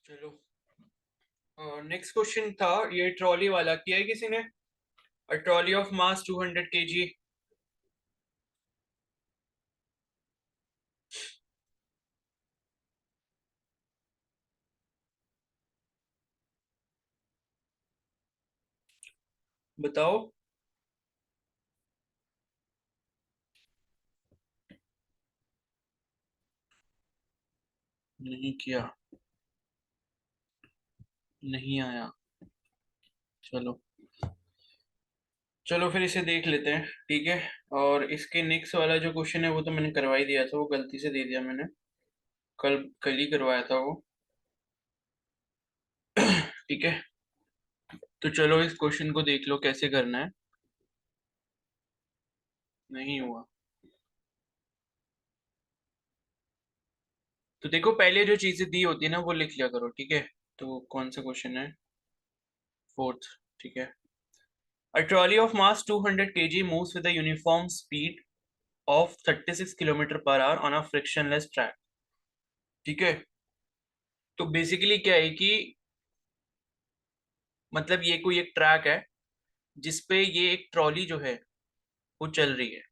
चलो, next question था ये ट्रॉली वाला। किया है किसी ने? A trolley of mass 200 kg। बताओ। नहीं किया। नहीं आया। चलो, चलो फिर इसे देख लेते हैं। ठीक है। और इसके नेक्स्ट वाला जो क्वेश्चन है वो तो मैंने करवा ही दिया था, वो गलती से दे दिया मैंने। कल कल ही करवाया था वो। ठीक है। तो चलो इस क्वेश्चन को देख लो कैसे करना है। नहीं हुआ। तो देखो, पहले जो चीजें दी होती है ना वो लिख लिया करो। ठीक है। तो कौन सा क्वेश्चन है? फोर्थ। ठीक है। A trolley of mass 200 kg moves with a uniform speed of 36 kilometre per hour on a frictionless track। ठीक है। तो बेसिकली क्या है कि मतलब ये कोई एक ट्रैक है जिसपे ये एक ट्रॉली जो है वो चल रही है।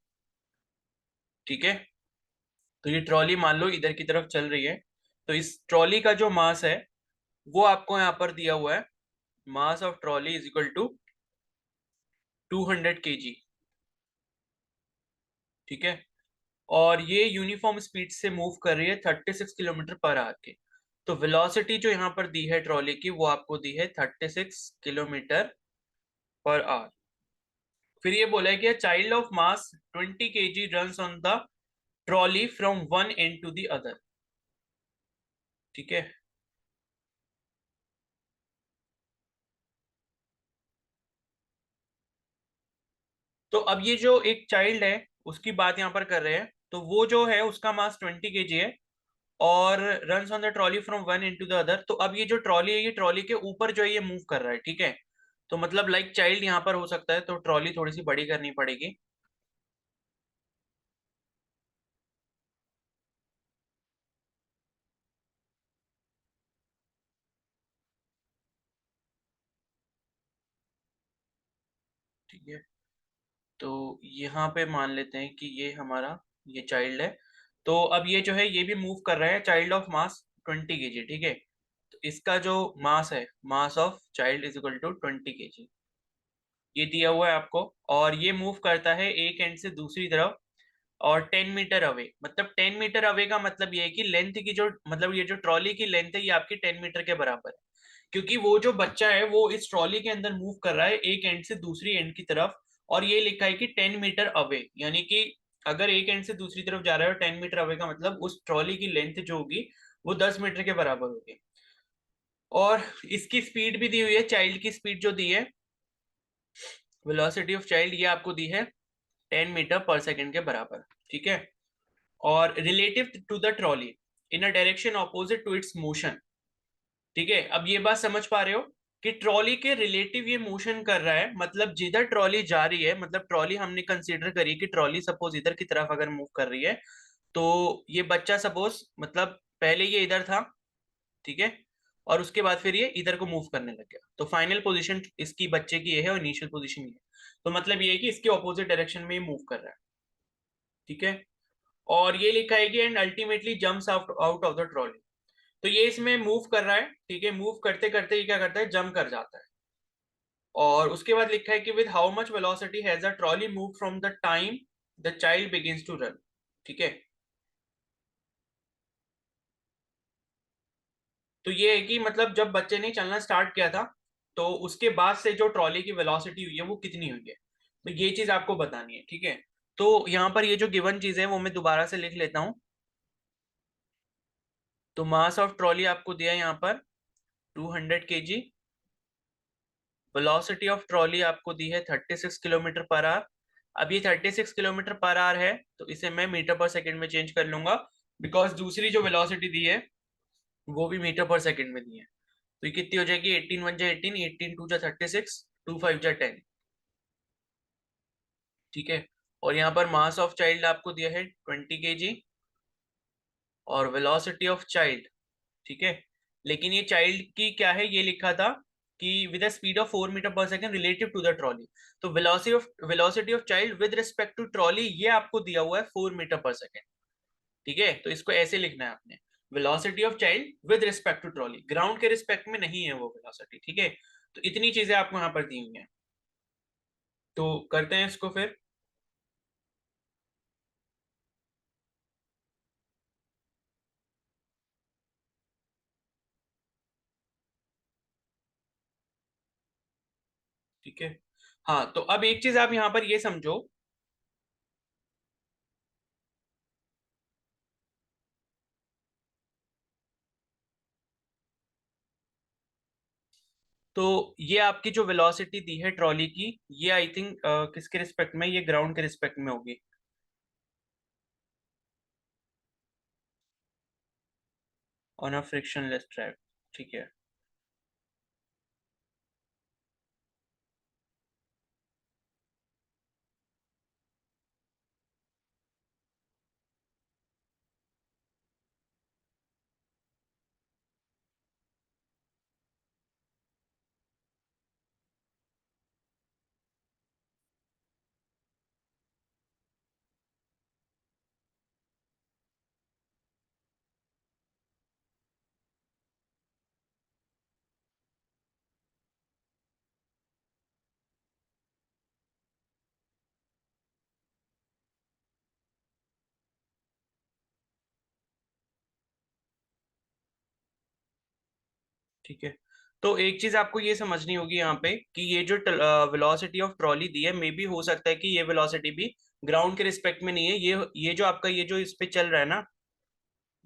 ठीक है। तो ये ट्रॉली मान लो इधर की तरफ चल रही है। तो इस ट्रॉली का जो मास है वो आपको यहाँ पर दिया हुआ है। Mass of trolley is equal to 200 kg। ठीक है। और ये यूनिफॉर्म स्पीड से मूव कर रही है 36 किलोमीटर पर आवर के। तो वेलोसिटी जो यहाँ पर दी है ट्रॉली की वो आपको दी है 36 किलोमीटर पर आवर। फिर ये बोला है कि child of mass 20 kg runs on the trolley from one end to the other. ठीक है। तो अब ये जो एक चाइल्ड है उसकी बात यहाँ पर कर रहे हैं। तो वो जो है उसका मास 20 kg है और runs on the trolley from one into the other. तो अब ये जो ट्रॉली है ये ट्रॉली के ऊपर जो है ये मूव कर रहा है। ठीक है। तो मतलब लाइक चाइल्ड यहाँ पर हो सकता है, तो ट्रॉली थोड़ी सी बड़ी करनी पड़ेगी। ठीक है। तो यहाँ पे मान लेते हैं कि ये हमारा ये चाइल्ड है। तो अब ये जो है ये भी मूव कर रहा है, चाइल्ड ऑफ मास 20 kg। ठीक है। तो इसका जो मास है, mass of child is equal to 20 kg, ये दिया हुआ है आपको। और ये मूव करता है एक एंड से दूसरी तरफ और 10 मीटर अवे। मतलब 10 मीटर अवे का मतलब ये है कि लेंथ की जो मतलब ये जो ट्रॉली की लेंथ है ये आपकी 10 मीटर के बराबर है। क्योंकि वो जो बच्चा है वो इस ट्रॉली के अंदर मूव कर रहा है एक एंड से दूसरी एंड की तरफ। और ये लिखा है कि 10 मीटर अवे, यानी कि अगर एक एंड से दूसरी तरफ जा रहा है और 10 मीटर अवे का मतलब उस ट्रॉली की लेंथ जो होगी वो 10 मीटर के बराबर होगी। और इसकी स्पीड भी दी हुई है, चाइल्ड की स्पीड जो दी है, वेलोसिटी ऑफ चाइल्ड, ये आपको दी है 10 मीटर पर सेकेंड के बराबर। ठीक है। और relative to the trolley in a direction opposite to its motion. ठीक है। अब ये बात समझ पा रहे हो कि ट्रॉली के रिलेटिव ये मोशन कर रहा है। मतलब जिधर ट्रॉली जा रही है, मतलब ट्रॉली हमने कंसीडर करी कि ट्रॉली सपोज इधर की तरफ अगर मूव कर रही है, तो ये बच्चा सपोज मतलब पहले ये इधर था। ठीक है। और उसके बाद फिर ये इधर को मूव करने लग गया। तो फाइनल पोजीशन इसकी बच्चे की ये है और इनिशियल पोजीशन ये है। तो मतलब ये है कि इसके ऑपोजिट डायरेक्शन में ये मूव कर रहा है। ठीक है। और ये लिखा है कि and ultimately jumps out out of the trolley. तो ये इसमें मूव कर रहा है। ठीक है। मूव करते करते ये क्या करता है, जंप कर जाता है। और उसके बाद लिखा है कि with how much velocity has a trolley move from the time the child begins to run. ठीक है। तो ये है कि मतलब जब बच्चे ने चलना स्टार्ट किया था तो उसके बाद से जो ट्रॉली की वेलोसिटी हुई है वो कितनी हुई है, तो ये चीज आपको बतानी है। ठीक है। तो यहाँ पर ये जो गिवन चीज है वो मैं दोबारा से लिख लेता हूँ। तो मास ऑफ ट्रॉली आपको दिया है यहाँ पर 200 kg। वेलोसिटी ऑफ ट्रॉली आपको दी है 36 किलोमीटर पर आवर। अब ये 36 किलोमीटर पर आवर है तो इसे मैं मीटर पर सेकंड में चेंज कर लूंगा, बिकॉज दूसरी जो वेलोसिटी दी है वो भी मीटर पर सेकंड में दी है। तो ये कितनी हो जाएगी, 18 1 जा 18, 18 2 जा 36, 2 5 जा 10। ठीक है। और यहाँ पर मास ऑफ चाइल्ड आपको दिया है 20 kg और वेलोसिटी ऑफ चाइल्ड। ठीक है। लेकिन ये चाइल्ड की क्या है, ये लिखा था कि with speed of 4 metre per second relative to the trolley. तो velocity of child with respect to trolley ये आपको दिया हुआ है 4 मीटर पर सेकेंड। ठीक है, तो इसको ऐसे लिखना है आपने, velocity of child with respect to trolley, ground के रिस्पेक्ट में नहीं है वो वेलोसिटी। ठीक है, तो इतनी चीजें आपको यहाँ पर दी हुई हैं। तो करते हैं इसको फिर। ठीक है, हाँ, तो अब एक चीज आप यहाँ पर ये समझो। तो ये आपकी जो वेलोसिटी दी है ट्रॉली की, ये आई थिंक किसके रिस्पेक्ट में, ये ग्राउंड के रिस्पेक्ट में होगी, ऑन अ फ्रिक्शनलेस ट्रैक। ठीक है। ठीक है, तो एक चीज आपको ये समझनी होगी यहाँ पे कि ये जो वेलोसिटी ऑफ ट्रॉली दी है, मे बी हो सकता है कि ये वेलोसिटी भी ग्राउंड के रिस्पेक्ट में नहीं है। ये जो आपका ये जो इस पे चल रहा है ना,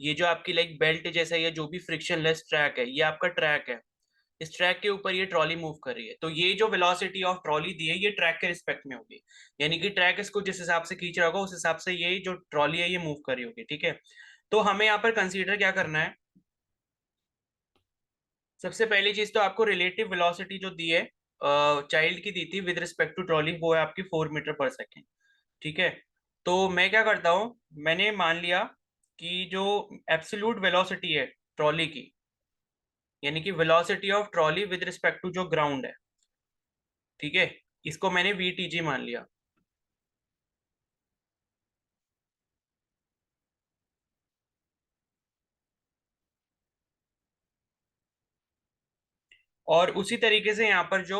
ये जो आपकी लाइक बेल्ट जैसा या जो भी फ्रिक्शनलेस ट्रैक है, ये आपका ट्रैक है। इस ट्रैक के ऊपर ये ट्रॉली मूव कर रही है, तो ये जो वेलोसिटी ऑफ ट्रॉली दी है ये ट्रैक के रिस्पेक्ट में होगी। यानी कि ट्रैक इसको जिस हिसाब से खींच रहा होगा उस हिसाब से ये जो ट्रॉली है ये मूव कर रही होगी। ठीक है, तो हमें यहाँ पर कंसीडर क्या करना है। सबसे पहली चीज तो आपको रिलेटिव वेलोसिटी जो दी है, चाइल्ड की दी थी विद रिस्पेक्ट टू ट्रॉली, वो है आपकी 4 मीटर पर सेकेंड। ठीक है, तो मैं क्या करता हूँ, मैंने मान लिया कि जो एब्सोल्यूट वेलोसिटी है ट्रॉली की, यानी कि velocity of trolley with respect to जो ग्राउंड है, ठीक है, इसको मैंने वीटीजी मान लिया। और उसी तरीके से यहाँ पर जो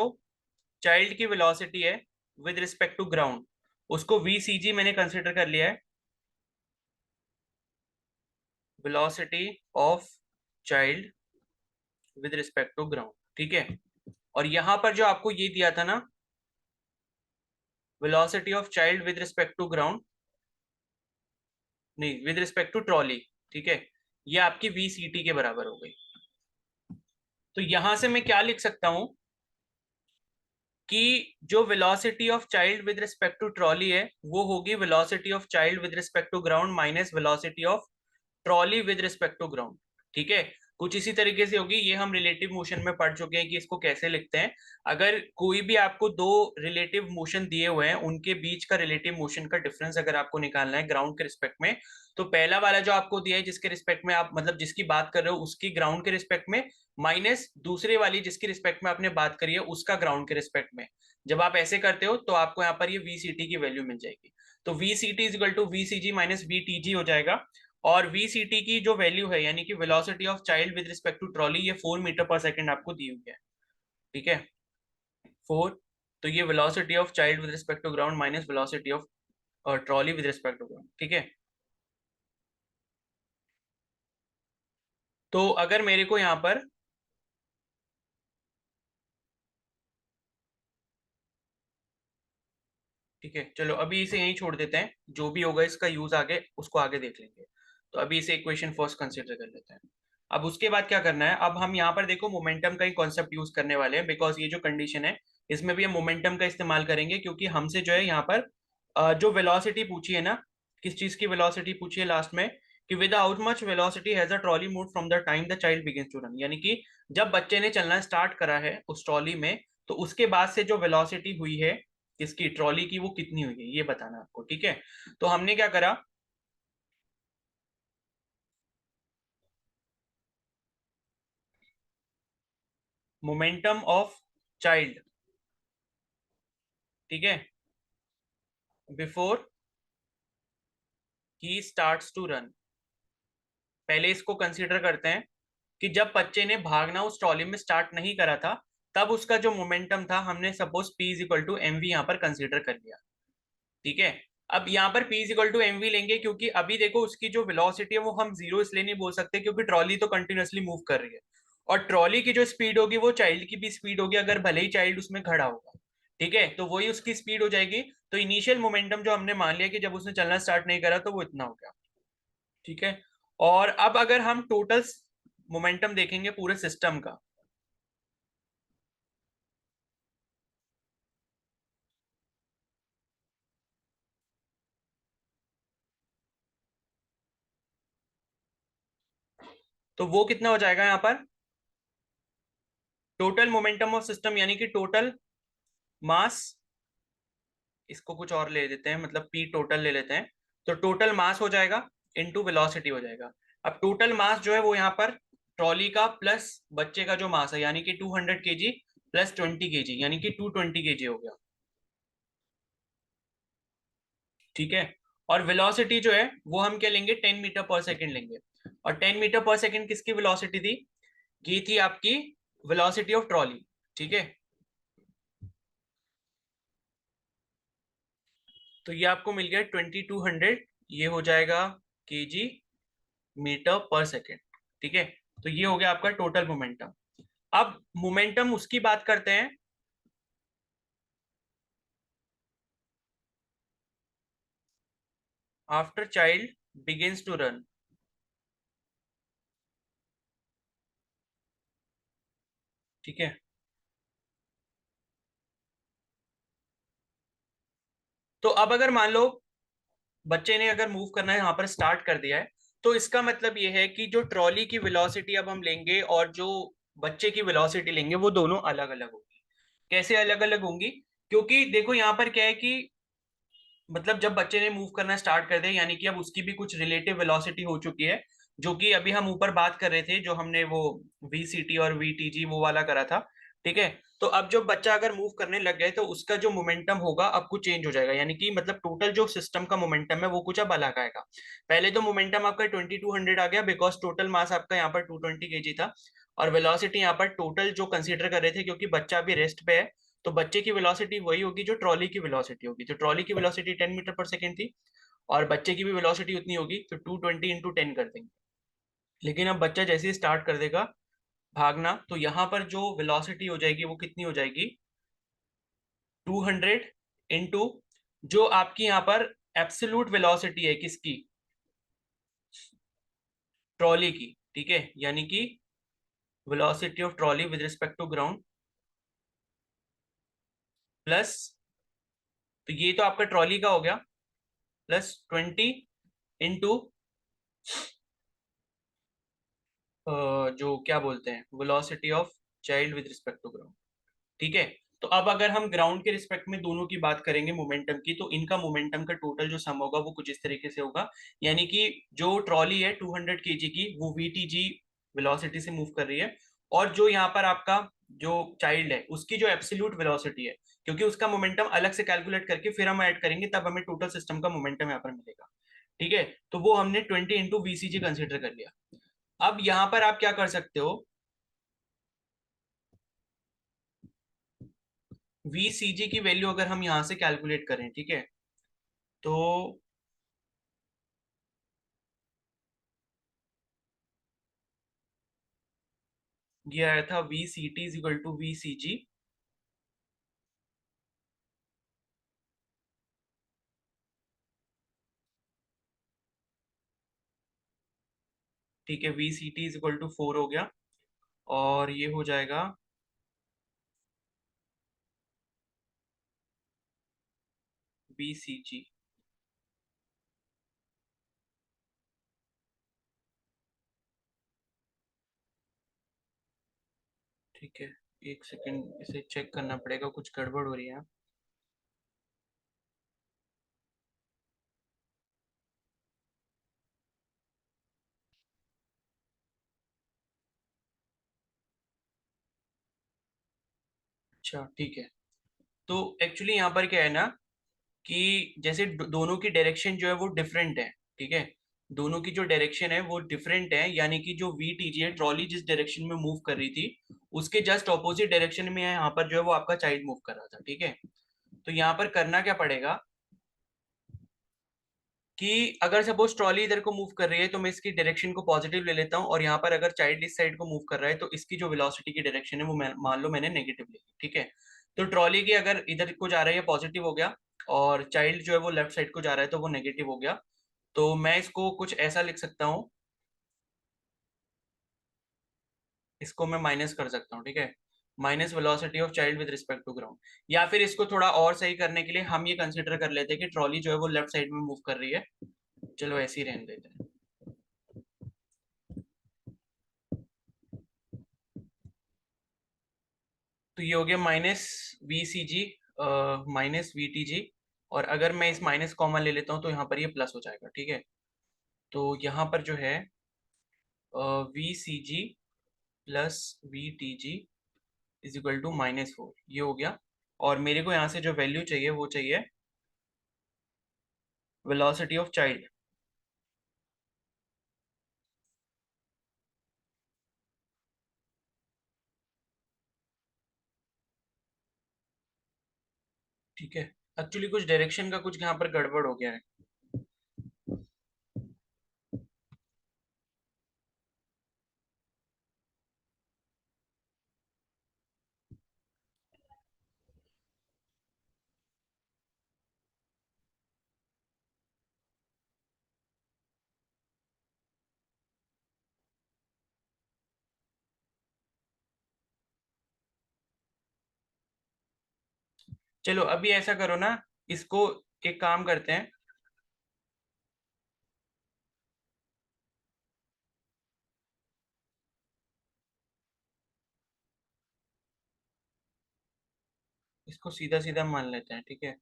चाइल्ड की वेलोसिटी है विद रिस्पेक्ट टू ग्राउंड, उसको वीसीजी मैंने कंसिडर कर लिया है, velocity of child with respect to ground. ठीक है, और यहां पर जो आपको ये दिया था ना, velocity of child with respect to ground, नहीं विद रिस्पेक्ट टू ट्रॉली, ठीक है, ये आपकी वीसीटी के बराबर हो गई। तो यहां से मैं क्या लिख सकता हूं कि जो velocity of child with respect to trolley है वो होगी velocity of child with respect to ground minus velocity of trolley with respect to ground. ठीक है, कुछ इसी तरीके से होगी। ये हम रिलेटिव मोशन में पढ़ चुके हैं कि इसको कैसे लिखते हैं। अगर कोई भी आपको दो रिलेटिव मोशन दिए हुए हैं, उनके बीच का रिलेटिव मोशन का डिफरेंस अगर आपको निकालना है ग्राउंड के रिस्पेक्ट में, तो पहला वाला जो आपको दिया है जिसके रिस्पेक्ट में आप मतलब जिसकी बात कर रहे हो उसकी ग्राउंड के रिस्पेक्ट में, माइनस दूसरे वाली जिसकी रिस्पेक्ट में आपने बात करी है उसका ग्राउंड के रिस्पेक्ट में। जब आप ऐसे करते हो तो आपको यहाँ पर ये वीसीटी की वैल्यू मिल जाएगी। तो VCT is equal to VCG minus VTG हो जाएगा। और वीसीटी की जो वैल्यू है यानी कि velocity of child with respect to trolley, ये 4 मीटर पर सेकेंड आपको दी हुई है। ठीक है, 4। तो ये velocity of child with respect to ground minus velocity of trolley with respect to ground. ठीक है, तो अगर मेरे को यहाँ पर, ठीक है, चलो अभी इसे यहीं छोड़ देते हैं, जो भी होगा इसका यूज आगे उसको आगे देख लेंगे। तो अभी इसे इक्वेशन फर्स्ट कंसिडर कर लेते हैं। अब उसके बाद क्या करना है, अब हम यहाँ पर देखो मोमेंटम का ही कॉन्सेप्ट यूज करने वाले हैं, बिकॉज ये जो कंडीशन है इसमें भी हम मोमेंटम का इस्तेमाल करेंगे, क्योंकि हमसे जो है यहाँ पर जो वेलोसिटी पूछी है ना, किस चीज की वेलोसिटी पूछी है लास्ट में, कि with how much velocity has a trolley move from the time the child begins to run, यानी कि जब बच्चे ने चलना स्टार्ट करा है उस ट्रॉली में, तो उसके बाद से जो वेलोसिटी हुई है इसकी ट्रॉली की वो कितनी हुई है ये बताना आपको। ठीक है, तो हमने क्या करा, मोमेंटम ऑफ चाइल्ड, ठीक है, बिफोर ही स्टार्ट्स टू रन। पहले इसको कंसीडर करते हैं कि जब बच्चे ने भागना उस ट्रॉली में स्टार्ट नहीं करा था, तब उसका जो मोमेंटम था हमने suppose P is equal to M V यहाँ पर कंसीडर कर लिया, ठीक है। अब यहाँ पर P is equal to M V लेंगे, क्योंकि अभी देखो उसकी जो वेलोसिटी है वो हम जीरो इसलिए नहीं बोल सकते क्योंकि ट्रॉली तो कंटिन्यूअसली मूव कर रही है, और ट्रॉली की जो स्पीड होगी वो चाइल्ड की भी स्पीड होगी, अगर भले ही चाइल्ड उसमें खड़ा होगा, ठीक है, तो वही उसकी स्पीड हो जाएगी। तो इनिशियल मोमेंटम जो हमने मान लिया कि जब उसने चलना स्टार्ट नहीं करा तो वो इतना हो गया, ठीक है। और अब अगर हम टोटल मोमेंटम देखेंगे पूरे सिस्टम का, तो वो कितना हो जाएगा यहाँ पर, टोटल मोमेंटम ऑफ सिस्टम यानी कि टोटल मास, इसको कुछ और ले लेते हैं, मतलब पी टोटल ले लेते हैं, तो टोटल मास हो जाएगा इनटू वेलोसिटी हो जाएगा। अब टोटल मास जो है वो यहाँ पर ट्रॉली का प्लस बच्चे का जो मास है यानी कि 200 kg प्लस 20 kg यानी कि 220 kg हो गया, ठीक है। और वेलोसिटी जो है वो हम क्या लेंगे, 10 मीटर पर सेकेंड लेंगे, और 10 मीटर पर सेकेंड किसकी वेलोसिटी थी, ये थी आपकी वेलोसिटी ऑफ ट्रॉली, ठीक है। तो ये आपको मिल गया 2200, ये हो जाएगा केजी मीटर पर सेकेंड, ठीक है। तो ये हो गया आपका टोटल मोमेंटम। अब मोमेंटम उसकी बात करते हैं after child begins to run, ठीक है। तो अब अगर मान लो बच्चे ने अगर मूव करना है यहाँ पर स्टार्ट कर दिया है, तो इसका मतलब ये है कि जो ट्रॉली की वेलोसिटी अब हम लेंगे और जो बच्चे की वेलोसिटी लेंगे वो दोनों अलग अलग होगी। कैसे अलग अलग होंगी, क्योंकि देखो यहाँ पर क्या है कि मतलब जब बच्चे ने मूव करना स्टार्ट कर दिया यानी कि अब उसकी भी कुछ रिलेटिव वेलोसिटी हो चुकी है, जो कि अभी हम ऊपर बात कर रहे थे जो हमने वो VCT और VTG वो वाला करा था, ठीक है। तो अब जो बच्चा अगर मूव करने लग गए तो उसका जो मोमेंटम होगा अब कुछ चेंज हो जाएगा, यानी कि मतलब टोटल जो सिस्टम का मोमेंटम है वो कुछ अब अलग आएगा। पहले तो मोमेंटम आपका 2200 आ गया बिकॉज टोटल मास आपका यहाँ पर 220 kg था, और वेलोसिटी यहाँ पर टोटल जो कंसीडर कर रहे थे क्योंकि बच्चा अभी रेस्ट पे है, तो बच्चे की वेलोसिटी वही होगी जो ट्रॉली की वेलोसिटी होगी, तो ट्रॉली की वेलोसिटी 10 मीटर पर सेकेंड थी, और बच्चे की भी वेलोसिटी उतनी होगी, तो 220 × 10 कर देंगे। लेकिन अब बच्चा जैसे ही स्टार्ट कर देगा भागना, तो यहाँ पर जो वेलोसिटी हो जाएगी वो कितनी हो जाएगी, 200 इंटू जो आपकी यहाँ पर एब्सोल्यूट वेलोसिटी है किसकी, ट्रॉली की, ठीक है, यानी कि velocity of trolley with respect to ground plus, तो ये तो आपका ट्रॉली का हो गया, प्लस 20 जो क्या बोलते हैं velocity of child with respect to ground, ठीक है। तो अब अगर हम ग्राउंड के रिस्पेक्ट में दोनों की बात करेंगे मोमेंटम की, तो इनका मोमेंटम का टोटल जो सम होगा वो कुछ इस तरीके से होगा, यानी कि जो ट्रॉली है 200 kg की वो VTG वेलोसिटी से मूव कर रही है, और जो यहाँ पर आपका जो चाइल्ड है उसकी जो एब्सोल्यूट वेलोसिटी है, क्योंकि उसका मोमेंटम अलग से कैलकुलेट करके फिर हम ऐड करेंगे तब हमें टोटल सिस्टम का मोमेंटम यहाँ पर मिलेगा, ठीक है। तो वो हमने 20 × VCG कंसिडर कर लिया। अब यहाँ पर आप क्या कर सकते हो, VCG की वैल्यू अगर हम यहाँ से कैलकुलेट करें, ठीक है, तो ये आया था VCT is equal to VCG, ठीक है, VCT इज इक्वल टू 4 हो गया, और ये हो जाएगा VCG, ठीक है। एक सेकंड इसे चेक करना पड़ेगा, कुछ गड़बड़ हो रही है। अच्छा ठीक है। तो एक्चुअली यहाँ पर क्या है ना, कि जैसे दोनों की डायरेक्शन जो है वो डिफरेंट है। ठीक है, दोनों की जो डायरेक्शन है वो डिफरेंट है, यानी कि जो वी टी जी है, ट्रॉली जिस डायरेक्शन में मूव कर रही थी उसके जस्ट ऑपोजिट डायरेक्शन में है यहाँ पर जो है वो आपका चाइल्ड मूव कर रहा था। ठीक है, तो यहाँ पर करना क्या पड़ेगा कि अगर सपोज ट्रॉली इधर को मूव कर रही है तो मैं इसकी डायरेक्शन को पॉजिटिव ले लेता हूँ, और यहाँ पर अगर चाइल्ड इस साइड को मूव कर रहा है तो इसकी जो वेलोसिटी की डायरेक्शन है वो मान लो मैंने नेगेटिव ले ली। ठीक है, तो ट्रॉली की अगर इधर को जा रही है पॉजिटिव हो गया, और चाइल्ड जो है वो लेफ्ट साइड को जा रहा है तो वो नेगेटिव हो गया। तो मैं इसको कुछ ऐसा लिख सकता हूँ, इसको मैं माइनस कर सकता हूँ। ठीक है, minus velocity of child with respect to ground. या फिर इसको थोड़ा और सही करने के लिए हम ये कंसिडर कर लेते हैं कि ट्रॉली जो है वो लेफ्ट साइड में मूव कर रही है। चलो ऐसे ही रहने देते हैं। तो ये हो गया minus V C G minus V T G, और अगर मैं इस माइनस कॉमन ले लेता हूँ तो यहाँ पर ये प्लस हो जाएगा। ठीक है, तो यहाँ पर जो है V C G plus V T G is equal to -4, ये हो गया। और मेरे को यहाँ से जो वैल्यू चाहिए वो चाहिए वेलोसिटी ऑफ चाइल्ड। ठीक है, एक्चुअली कुछ डायरेक्शन का कुछ यहाँ पर गड़बड़ हो गया है। चलो अभी ऐसा करो ना, इसको एक काम करते हैं, इसको सीधा सीधा मान लेते हैं। ठीक है,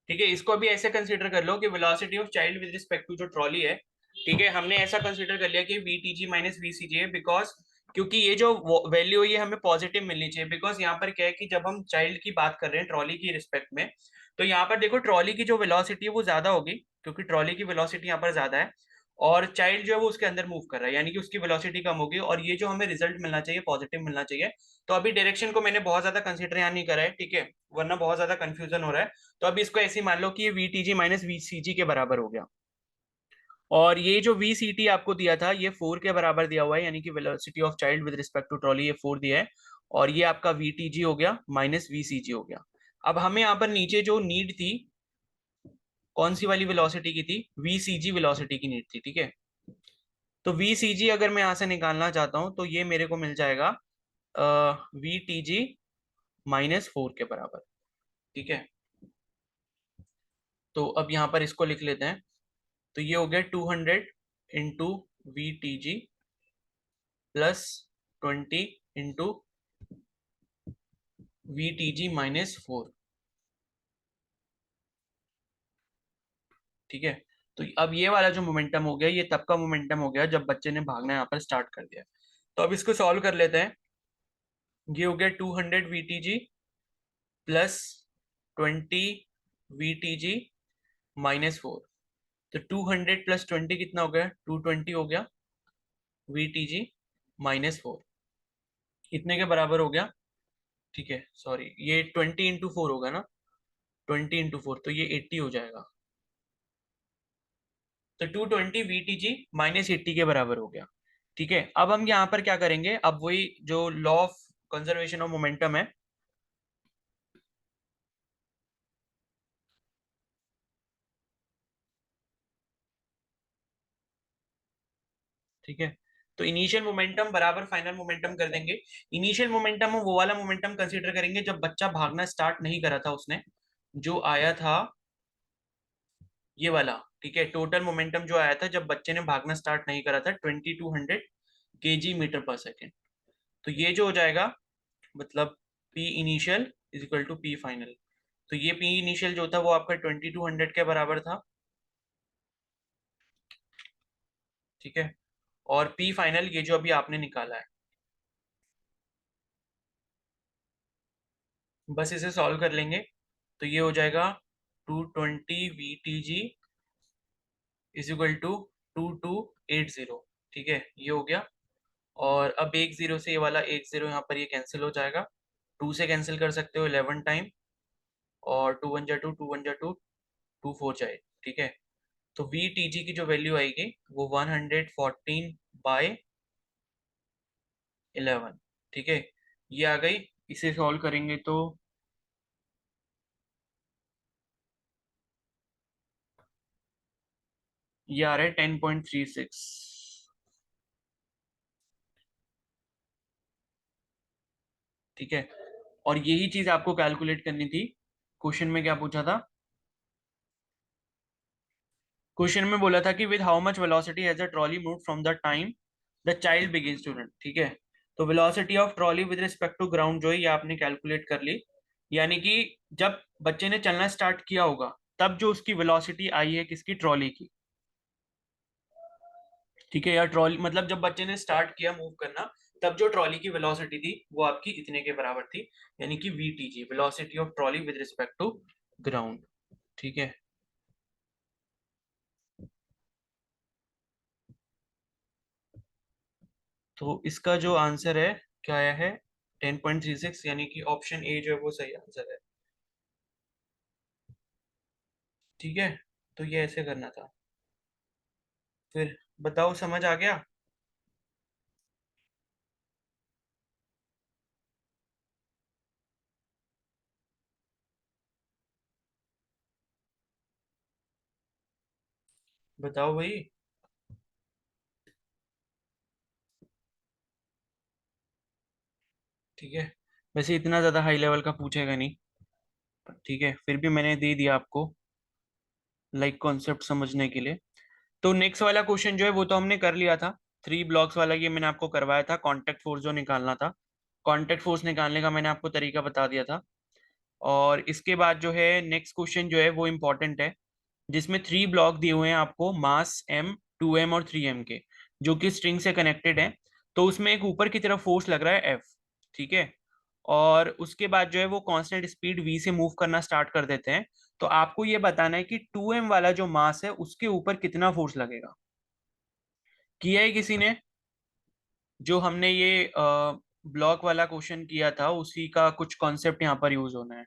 ठीक है, इसको अभी ऐसे कंसीडर कर लो कि velocity of child with respect to जो ट्रॉली है, ठीक है, हमने ऐसा कंसीडर कर लिया कि V T G minus V C G है, बिकॉज क्योंकि ये जो वैल्यू है ये हमें पॉजिटिव मिलनी चाहिए। बिकॉज यहाँ पर क्या है कि जब हम चाइल्ड की बात कर रहे हैं ट्रॉली की रिस्पेक्ट में, तो यहाँ पर देखो ट्रॉली की जो वेलोसिटी है वो ज्यादा होगी, क्योंकि ट्रॉली की वेलोसिटी यहाँ पर ज्यादा है, और चाइल्ड जो है वो उसके अंदर मूव कर रहा है, यानी कि उसकी वेलोसिटी कम होगी, और ये जो हमें रिजल्ट मिलना चाहिए पॉजिटिव मिलना चाहिए। तो अभी डायरेक्शन को मैंने बहुत ज्यादा कंसीडर यहाँ नहीं करा है। ठीक है, वरना बहुत ज्यादा कंफ्यूजन हो रहा है। तो अभी इसको ऐसे ही मान लो कि ये V T G minus V C G के बराबर हो गया, और ये जो वी सी टी आपको दिया था ये 4 के बराबर दिया हुआ है, यानी कि velocity of child with respect to trolley ये 4 दिया है, और ये आपका वी टी जी हो गया माइनस वी सी जी हो गया। अब हमें यहाँ पर नीचे जो नीड थी, कौन सी वाली वेलोसिटी की थी, वी सी जी वेलोसिटी की नीड थी। ठीक है, तो वी सी जी अगर मैं यहाँ से निकालना चाहता हूँ तो ये मेरे को मिल जाएगा वी टी जी -4 के बराबर। ठीक है, तो अब यहाँ पर इसको लिख लेते हैं। तो ये हो गया 200 into we T ji plus 20 into we T जी -4। ठीक है, तो अब ये वाला जो मोमेंटम हो गया ये तब का मोमेंटम हो गया जब बच्चे ने भागना यहाँ पर स्टार्ट कर दिया। तो अब इसको सॉल्व कर लेते हैं। ये हो गया 200 we T ji plus 20 we T जी -4। तो 200 प्लस 20 कितना हो गया, 220 हो गया वी टी जी -4, कितने के बराबर हो गया। ठीक है, सॉरी, ये 20 इंटू 4 होगा ना, 20 इंटू 4 तो ये 80 हो जाएगा। तो 220 वी टी जी -80 के बराबर हो गया। ठीक है, अब हम यहाँ पर क्या करेंगे, अब वही जो law of conservation of momentum है, ठीक है, तो इनिशियल मोमेंटम बराबर फाइनल मोमेंटम कर देंगे। इनिशियल मोमेंटम हम वो वाला मोमेंटम कंसीडर करेंगे जब बच्चा भागना स्टार्ट नहीं करा था उसने, जो आया था ये वाला, ठीक है। टोटल मोमेंटम जो आया था जब बच्चे ने भागना स्टार्ट नहीं करा था 2200 kg/s। तो ये जो हो जाएगा, मतलब P initial is equal to P final. तो ये पी इनिशियल जो था वो आपका 2200 के बराबर था, ठीक है। और पी फाइनल ये जो अभी आपने निकाला है, बस इसे सॉल्व कर लेंगे। तो ये हो जाएगा 220 VTG इज इक्वल टू 2280, ठीक है, ये हो गया। और अब एक जीरो से ये वाला एक जीरो यहाँ पर ये कैंसिल हो जाएगा, टू से कैंसिल कर सकते हो 11 टाइम, और टू वन जा टू, टू वन जा टू, टू फोर जाए, ठीक है। तो वी टी जी की जो वैल्यू आएगी वो 114/11, ठीक है, ये आ गई। इसे सॉल्व करेंगे तो ये आ रहा है 10.36, ठीक है। और यही चीज आपको कैलकुलेट करनी थी। क्वेश्चन में क्या पूछा था? क्वेश्चन में बोला था कि with how much velocity has a trolley move from the time the child begins to run, ठीक है। तो velocity of trolley with respect to ground जो है ये आपने कैलकुलेट कर ली, यानी कि जब बच्चे ने चलना स्टार्ट किया होगा तब जो उसकी वेलोसिटी आई है किसकी, ट्रॉली की, ठीक है। या ट्रॉली मतलब जब बच्चे ने स्टार्ट किया मूव करना तब जो ट्रॉली की वेलोसिटी थी वो आपकी इतने के बराबर थी, यानी कि VTG, velocity of trolley with respect to ground, ठीक है। तो इसका जो आंसर है क्या आया है, 10.36, यानी कि ऑप्शन ए जो है वो सही आंसर है, ठीक है। तो ये ऐसे करना था। फिर बताओ, समझ आ गया? बताओ भाई। ठीक है, वैसे इतना ज्यादा हाई लेवल का पूछेगा नहीं, ठीक है, फिर भी मैंने दे दिया आपको लाइक कॉन्सेप्ट समझने के लिए। तो नेक्स्ट वाला क्वेश्चन जो है वो तो हमने कर लिया था, थ्री ब्लॉक्स वाला ये मैंने आपको करवाया था, कांटेक्ट फोर्स जो निकालना था। कांटेक्ट फोर्स निकालने का मैंने आपको तरीका बता दिया था। और इसके बाद जो है नेक्स्ट क्वेश्चन जो है वो इम्पोर्टेंट है, जिसमें थ्री ब्लॉक दिए हुए हैं आपको, मास एम, 2m और 3m के, जो कि स्ट्रिंग से कनेक्टेड है। तो उसमें एक ऊपर की तरफ फोर्स लग रहा है एफ, ठीक है। और उसके बाद जो है वो कांस्टेंट स्पीड v से मूव करना स्टार्ट कर देते हैं। तो आपको ये बताना है कि 2m वाला जो मास है उसके ऊपर कितना फोर्स लगेगा। किया है किसी ने? जो हमने ये ब्लॉक वाला क्वेश्चन किया था उसी का कुछ कॉन्सेप्ट यहाँ पर यूज होना है।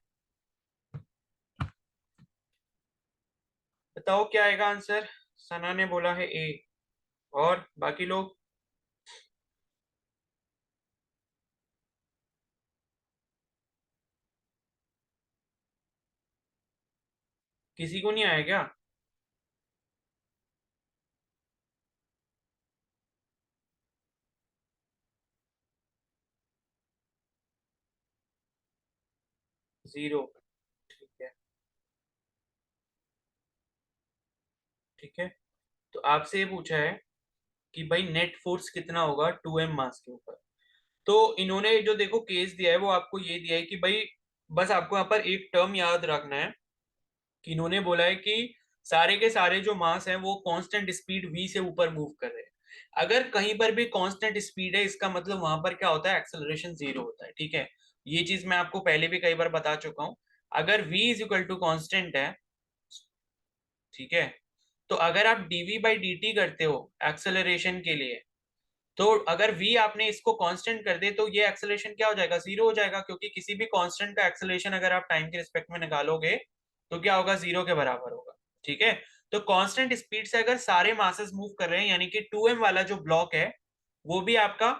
बताओ क्या आएगा आंसर। सना ने बोला है ए, और बाकी लोग? किसी को नहीं आया क्या? जीरो, ठीक है, ठीक है। तो आपसे ये पूछा है कि भाई नेट फोर्स कितना होगा 2m मास के ऊपर। तो इन्होंने जो देखो केस दिया है वो आपको ये दिया है कि भाई, बस आपको यहाँ पर एक टर्म याद रखना है कि इन्होंने बोला है कि सारे के सारे जो मास हैं वो कांस्टेंट स्पीड v से ऊपर मूव कर रहे हैं। अगर कहीं पर भी कांस्टेंट स्पीड है इसका मतलब वहां पर क्या होता है, एक्सेलरेशन जीरो होता है, ठीक है। ये चीज मैं आपको पहले भी कई बार बता चुका हूँ। अगर v is equal to constant है, ठीक है, तो अगर आप dv बाई dt करते हो एक्सेलरेशन के लिए, तो अगर v आपने इसको कांस्टेंट कर दे तो ये एक्सेलरेशन क्या हो जाएगा, जीरो हो जाएगा, क्योंकि किसी भी कांस्टेंट का एक्सेलरेशन अगर आप टाइम के रिस्पेक्ट में निकालोगे तो क्या होगा, जीरो के बराबर होगा, ठीक है। तो कांस्टेंट स्पीड से अगर सारे मासेस मूव कर रहे हैं, यानी कि 2m वाला जो ब्लॉक है वो भी आपका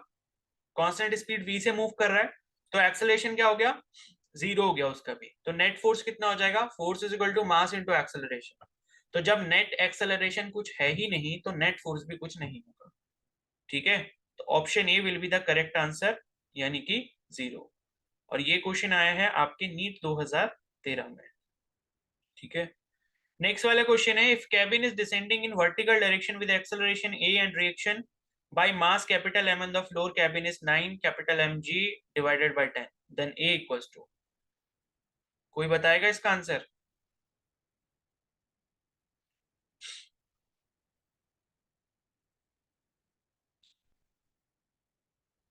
कांस्टेंट स्पीड v से मूव कर रहा है, तो एक्सेलरेशन क्या हो गया, जीरो हो गया उसका भी। तो नेट फोर्स कितना हो जाएगा, force is equal to mass into acceleration. तो जब नेट एक्सेलरेशन कुछ है ही नहीं तो नेट फोर्स भी कुछ नहीं होगा, ठीक है। तो option A will be the correct answer, यानी कि 0। और ये क्वेश्चन आया है आपके नीट 2013 में। ठीक है, नेक्स्ट वाला क्वेश्चन है, if cabin is descending in vertical direction with acceleration A and reaction by mass capital M on the floor cabin is 9 capital M G divided by 10, then A equals to, कोई बताएगा इसका answer?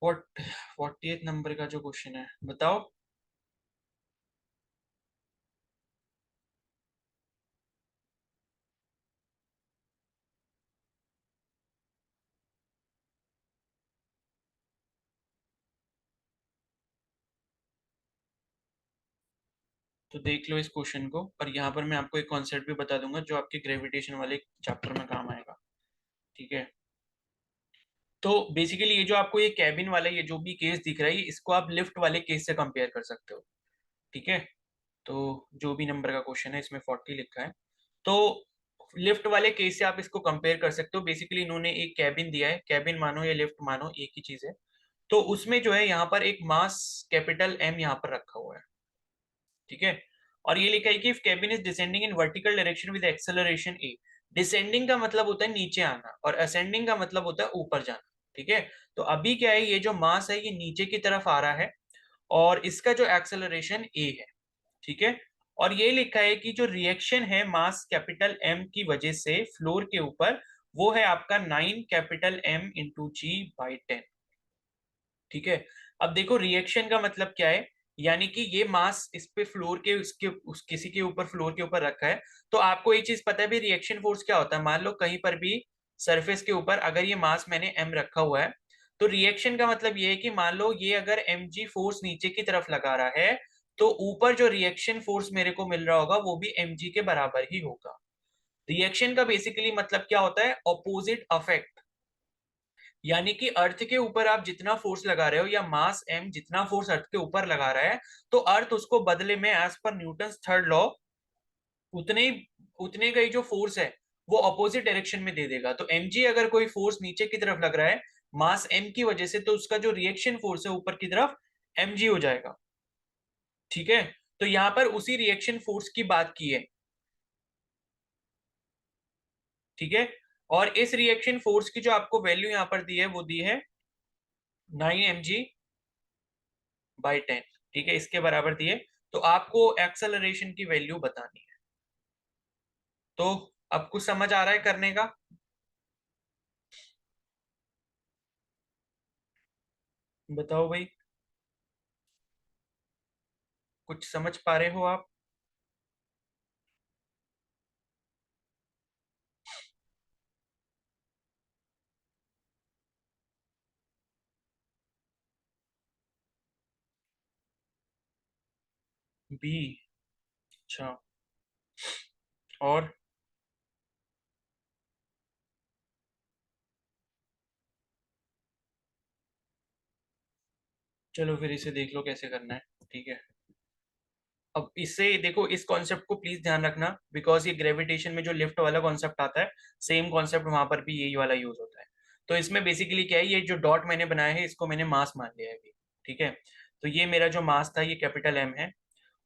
What 48 number का जो question है, बताओ। तो देख लो इस क्वेश्चन को, और यहाँ पर मैं आपको एक कॉन्सेप्ट भी बता दूंगा जो आपके ग्रेविटेशन वाले चैप्टर में काम आएगा। ठीक है, तो बेसिकली ये जो आपको ये कैबिन वाला ये जो भी केस दिख रहा है, इसको आप लिफ्ट वाले केस से कंपेयर कर सकते हो। ठीक है, तो जो भी नंबर का क्वेश्चन है इसमें 40 लिखा है, तो लिफ्ट वाले केस से आप इसको कंपेयर कर सकते हो। बेसिकली इन्होंने एक कैबिन दिया है, कैबिन मानो या लिफ्ट मानो एक ही चीज है, तो उसमें जो है यहाँ पर एक मास कैपिटल एम यहाँ पर रखा हुआ है। ठीक है, और ये लिखा है कि if cabin is descending in vertical direction with acceleration A, descending का मतलब होता है नीचे आना, और असेंडिंग का मतलब होता है ऊपर जाना। ठीक है, तो अभी क्या है, ये जो मास है ये नीचे की तरफ आ रहा है, और इसका जो एक्सेलरेशन ए है। ठीक है, और ये लिखा है कि जो रिएक्शन है मास कैपिटल एम की वजह से फ्लोर के ऊपर, वो है आपका 9 capital M into G by 10। ठीक है, अब देखो रिएक्शन का मतलब क्या है, यानी कि ये मास इस पे फ्लोर के किसी के ऊपर फ्लोर के ऊपर रखा है, तो आपको ये चीज पता है भी रिएक्शन फोर्स क्या होता है। मान लो कहीं पर भी सरफेस के ऊपर अगर ये मास मैंने एम रखा हुआ है, तो रिएक्शन का मतलब ये है कि मान लो ये अगर एम जी फोर्स नीचे की तरफ लगा रहा है, तो ऊपर जो रिएक्शन फोर्स मेरे को मिल रहा होगा वो भी एम जी के बराबर ही होगा। रिएक्शन का बेसिकली मतलब क्या होता है, ऑपोजिट अफेक्ट, यानी कि अर्थ के ऊपर आप जितना फोर्स लगा रहे हो, या मास एम जितना फोर्स अर्थ के ऊपर लगा रहा है, तो अर्थ उसको बदले में as per Newton third law उतने उतने का ही जो फोर्स है वो अपोजिट डायरेक्शन में दे देगा। तो एम जी अगर कोई फोर्स नीचे की तरफ लग रहा है मास एम की वजह से, तो उसका जो रिएक्शन फोर्स है ऊपर की तरफ एम जी हो जाएगा। ठीक है, तो यहां पर उसी रिएक्शन फोर्स की बात की है। ठीक है, और इस रिएक्शन फोर्स की जो आपको वैल्यू यहां पर दी है वो दी है 9 mg/10। ठीक है, इसके बराबर दिए, तो आपको एक्सेलरेशन की वैल्यू बतानी है। तो अब कुछ समझ आ रहा है करने का? बताओ भाई, कुछ समझ पा रहे हो आप? बी, अच्छा, और चलो फिर इसे देख लो कैसे करना है। ठीक है, अब इससे देखो, इस कॉन्सेप्ट को प्लीज ध्यान रखना, बिकॉज ये ग्रेविटेशन में जो लिफ्ट वाला कॉन्सेप्ट आता है, सेम कॉन्सेप्ट वहां पर भी यही वाला यूज होता है। तो इसमें बेसिकली क्या है, ये जो डॉट मैंने बनाया है इसको मैंने मास मान लिया है अभी। ठीक है, तो ये मेरा जो मास था ये कैपिटल एम है,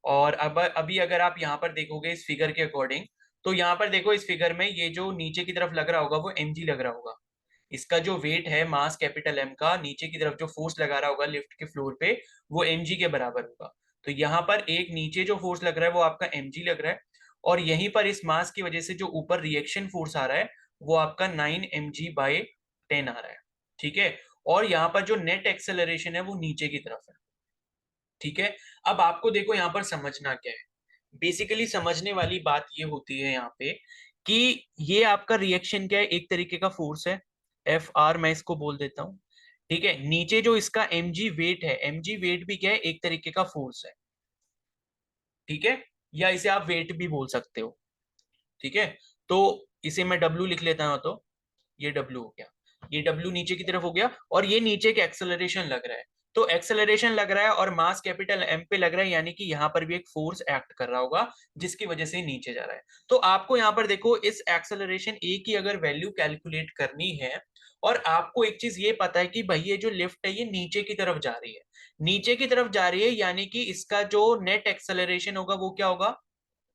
और अब अभी अगर आप यहाँ पर देखोगे इस फिगर के अकॉर्डिंग, तो यहाँ पर देखो इस फिगर में ये जो नीचे की तरफ लग रहा होगा वो एम जी लग रहा होगा। इसका जो वेट है मास कैपिटल एम का, नीचे की तरफ जो फोर्स लगा रहा होगा लिफ्ट के फ्लोर पे, वो एम जी के बराबर होगा। तो यहाँ पर एक नीचे जो फोर्स लग रहा है वो आपका एम जी लग रहा है, और यहीं पर इस मास की वजह से जो ऊपर रिएक्शन फोर्स आ रहा है वो आपका 9 mg/10 आ रहा है। ठीक है, और यहाँ पर जो नेट एक्सेलरेशन है वो नीचे की तरफ है। ठीक है, अब आपको देखो यहाँ पर समझना क्या है, बेसिकली समझने वाली बात ये होती है यहाँ पे कि ये आपका रिएक्शन क्या है, एक तरीके का फोर्स है, एफ आर मैं इसको बोल देता हूँ। ठीक है, नीचे जो इसका एम जी वेट है, एम जी वेट भी क्या है, एक तरीके का फोर्स है। ठीक है, या इसे आप वेट भी बोल सकते हो। ठीक है, तो इसे मैं डब्ल्यू लिख लेता हूं, तो ये डब्ल्यू हो गया, ये डब्ल्यू नीचे की तरफ हो गया, और ये नीचे के एक्सेलरेशन लग रहा है। तो एक्सेलरेशन लग रहा है और मास कैपिटल एम पे लग रहा है, यानी कि यहाँ पर भी एक फोर्स एक्ट कर रहा होगा जिसकी वजह से नीचे जा रहा है। तो आपको यहाँ पर देखो इस एक्सेलरेशन ए की अगर वैल्यू कैलकुलेट करनी है, और आपको एक चीज ये पता है कि भाई ये जो लिफ्ट है ये नीचे की तरफ जा रही है, नीचे की तरफ जा रही है, यानी कि इसका जो नेट एक्सेलरेशन होगा वो क्या होगा,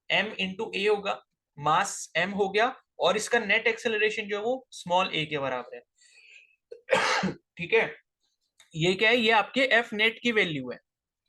m इंटू ए होगा, मास m हो गया, और इसका नेट एक्सेलरेशन जो है वो स्मॉल a के बराबर है। ठीक है, ये क्या है, ये आपके एफ नेट की वैल्यू है,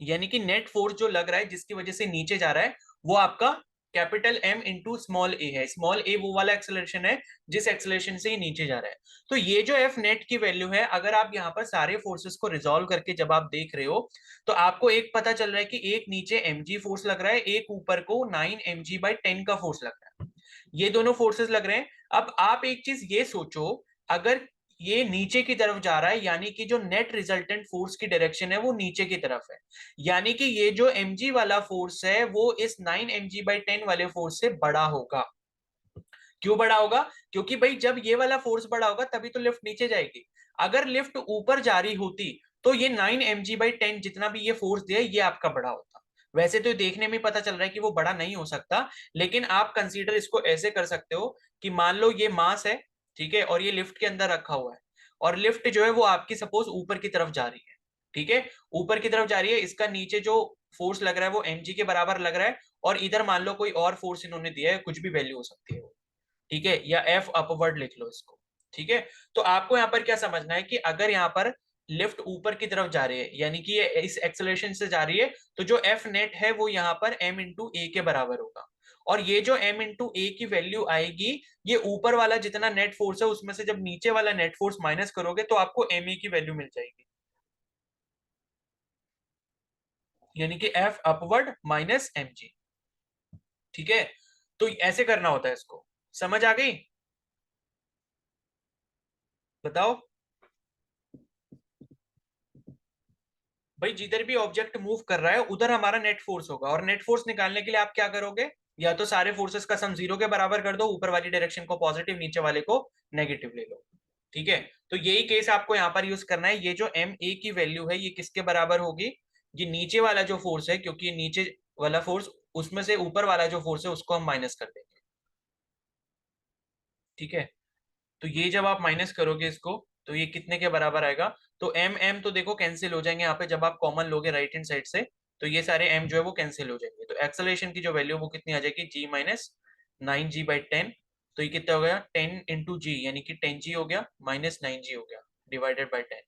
यानी कि नेट फोर्स जो लग रहा है जिसकी वजह से नीचे जा रहा है वो आपका कैपिटल एम इंटू स्मॉल ए है। स्मॉल ए वो वाला एक्सेलरेशन है जिस एक्सेलरेशन से ये नीचे जा रहा है। तो ये जो एफ नेट की वैल्यू है, अगर आप यहाँ पर सारे फोर्सेस को रिजॉल्व करके जब आप देख रहे हो तो आपको एक पता चल रहा है कि एक नीचे mg फोर्स लग रहा है, एक ऊपर को 9 mg/10 का फोर्स लग रहा है, ये दोनों फोर्सेस लग रहे हैं। अब आप एक चीज ये सोचो, अगर ये नीचे की तरफ जा रहा है यानी कि जो नेट रिजल्टेंट फोर्स की डायरेक्शन है वो नीचे की तरफ है, यानी कि ये जो mg वाला फोर्स है वो इस 9 mg/10 वाले फोर्स से बड़ा होगा। क्यों बड़ा होगा, क्योंकि भाई जब ये वाला फोर्स बड़ा होगा तभी तो लिफ्ट नीचे जाएगी। अगर लिफ्ट ऊपर जा रही होती तो ये 9 mg/10 जितना भी ये फोर्स दिया ये आपका बड़ा होता। वैसे तो देखने में पता चल रहा है कि वो बड़ा नहीं हो सकता, लेकिन आप कंसीडर इसको ऐसे कर सकते हो कि मान लो ये मास है, ठीक है, और ये लिफ्ट के अंदर रखा हुआ है, और लिफ्ट जो है वो आपकी सपोज ऊपर की तरफ जा रही है, ठीक है, ऊपर की तरफ जा रही है, इसका नीचे जो फोर्स लग रहा है वो mg के बराबर लग रहा है, और इधर मान लो कोई और फोर्स इन्होंने दिया है, कुछ भी वैल्यू हो सकती है वो, ठीक है, या एफ अपवर्ड लिख लो इसको, ठीक है। तो आपको यहाँ पर क्या समझना है कि अगर यहाँ पर लिफ्ट ऊपर की तरफ जा रही है यानी कि ये इस एक्सेलरेशन से जा रही है, तो जो एफ नेट है वो यहाँ पर m इंटू ए के बराबर होगा, और ये जो m इंटू ए की वैल्यू आएगी, ये ऊपर वाला जितना नेट फोर्स है उसमें से जब नीचे वाला नेट फोर्स माइनस करोगे तो आपको m ए की वैल्यू मिल जाएगी, यानी कि F upward minus M G, ठीक है। तो ऐसे करना होता है इसको, समझ आ गई, बताओ। भाई जिधर भी ऑब्जेक्ट मूव कर रहा है उधर हमारा नेट फोर्स होगा, और नेट फोर्स निकालने के लिए आप क्या करोगे, या तो सारे फोर्सेस का सम जीरो के बराबर कर दो, ऊपर वाली डायरेक्शन को पॉजिटिव नीचे वाले को नेगेटिव ले लो, ठीक है। तो यही केस आपको यहाँ पर यूज करना है। ये जो एम ए की वैल्यू है ये किसके बराबर होगी, ये नीचे वाला जो फोर्स है, क्योंकि ये नीचे वाला फोर्स, उसमें से ऊपर वाला जो फोर्स है उसको हम माइनस कर देंगे, ठीक है। तो ये जब आप माइनस करोगे इसको तो ये कितने के बराबर आएगा, तो एम एम तो देखो कैंसिल हो जाएंगे यहाँ पे, जब आप कॉमन लोगे राइट हैंड साइड से तो ये सारे एम जो है वो कैंसिल हो जाएंगे, तो एक्सेलरेशन की जो वैल्यू वो कितनी आ जाएगी, g-9g/10। तो ये कितना हो गया, 10 × g, यानी कि 10g हो गया, -9g हो गया, डिवाइडेड बाय 10,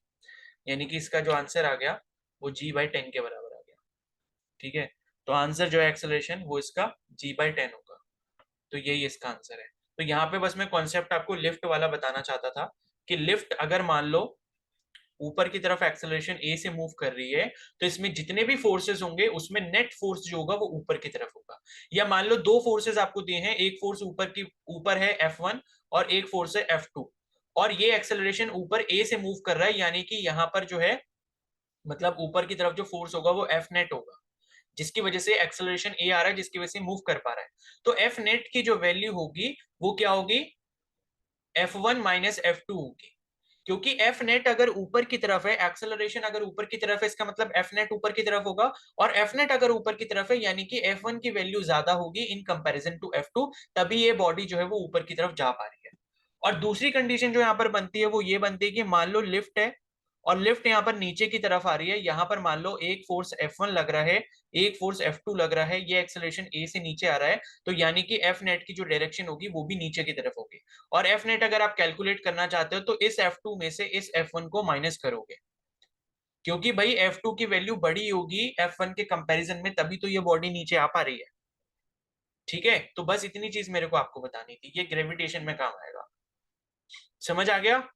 यानी कि इसका जो आंसर आ गया वो g/10 के बराबर आ गया, ठीक है। तो आंसर जो है एक्सेलरेशन वो इसका g/10 होगा, तो यही इसका आंसर है। तो यहाँ पे बस मैं कॉन्सेप्ट आपको लिफ्ट वाला बताना चाहता था कि लिफ्ट अगर मान लो ऊपर की तरफ एक्सेलरेशन ए से मूव कर रही है तो इसमें जितने भी फोर्सेस होंगे उसमें नेट फोर्स जो होगा वो ऊपर की तरफ होगा। या मान लो दो फोर्सेस आपको दिए हैं, एक फोर्स ऊपर है F1 और एक फोर्स है F2, और ये एक्सेलरेशन ऊपर ए से मूव कर रहा है, यानी कि यहाँ पर जो है मतलब ऊपर की तरफ जो फोर्स होगा वो F नेट होगा, जिसकी वजह से एक्सेलरेशन ए आ रहा है, जिसकी वजह से मूव कर पा रहा है। तो एफ नेट की जो वैल्यू होगी वो क्या होगी, F1 - F2 होगी, क्योंकि एफ नेट अगर ऊपर की तरफ है, एक्सेलरेशन अगर ऊपर की तरफ है, इसका मतलब एफ नेट ऊपर की तरफ होगा, और एफ नेट अगर ऊपर की तरफ है यानी कि F1 की वैल्यू ज्यादा होगी इन कंपैरिजन टू F2, तभी ये बॉडी जो है वो ऊपर की तरफ जा पा रही है। और दूसरी कंडीशन जो यहाँ पर बनती है वो ये बनती है कि मान लो लिफ्ट है और लिफ्ट यहाँ पर नीचे की तरफ आ रही है, यहाँ पर मान लो एक फोर्स F1 लग रहा है, एक फोर्स F2 लग रहा है, ये एक्सेलरेशन ए से नीचे आ रहा है, तो यानी कि एफ नेट की जो डायरेक्शन होगी वो भी नीचे की तरफ होगी। और एफ नेट अगर आप कैलकुलेट करना चाहते हो तो इस F2 में से इस F1 को माइनस करोगे, क्योंकि भाई F2 की वैल्यू बड़ी होगी F1 के कंपैरिजन में, तभी तो ये बॉडी नीचे आ पा रही है, ठीक है। तो बस इतनी चीज मेरे को आपको बतानी थी, ये ग्रेविटेशन में काम आएगा, समझ आ गया।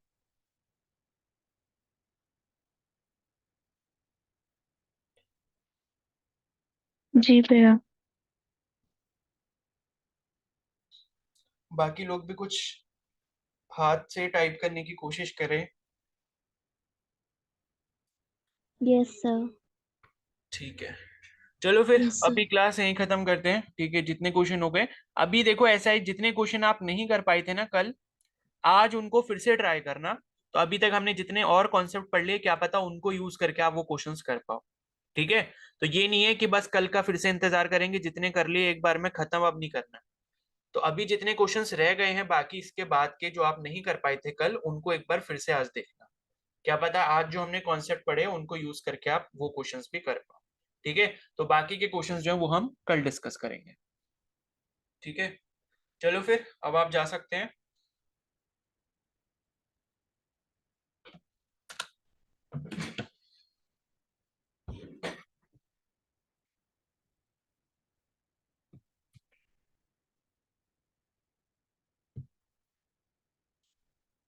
जी भैया। बाकी लोग भी कुछ हाथ से टाइप करने की कोशिश करें। Yes sir. ठीक है, चलो फिर यस सर। अभी क्लास यहीं खत्म करते हैं, ठीक है, जितने क्वेश्चन हो गए। अभी देखो ऐसा है, जितने क्वेश्चन आप नहीं कर पाए थे ना कल, आज उनको फिर से ट्राई करना। तो अभी तक हमने जितने और कॉन्सेप्ट पढ़ लिए, क्या पता उनको यूज करके आप वो क्वेश्चंस कर पाओ, ठीक है। तो ये नहीं है कि बस कल का फिर से इंतजार करेंगे, जितने कर लिए एक बार में खत्म अब नहीं करना, तो अभी जितने क्वेश्चंस रह गए हैं बाकी इसके बाद के जो आप नहीं कर पाए थे कल, उनको एक बार फिर से आज देखना। क्या पता आज जो हमने कॉन्सेप्ट पढ़े उनको यूज करके आप वो क्वेश्चंस भी कर पाओ। ठीक है, तो बाकी के क्वेश्चंस जो है वो हम कल डिस्कस करेंगे। ठीक है, चलो फिर अब आप जा सकते हैं।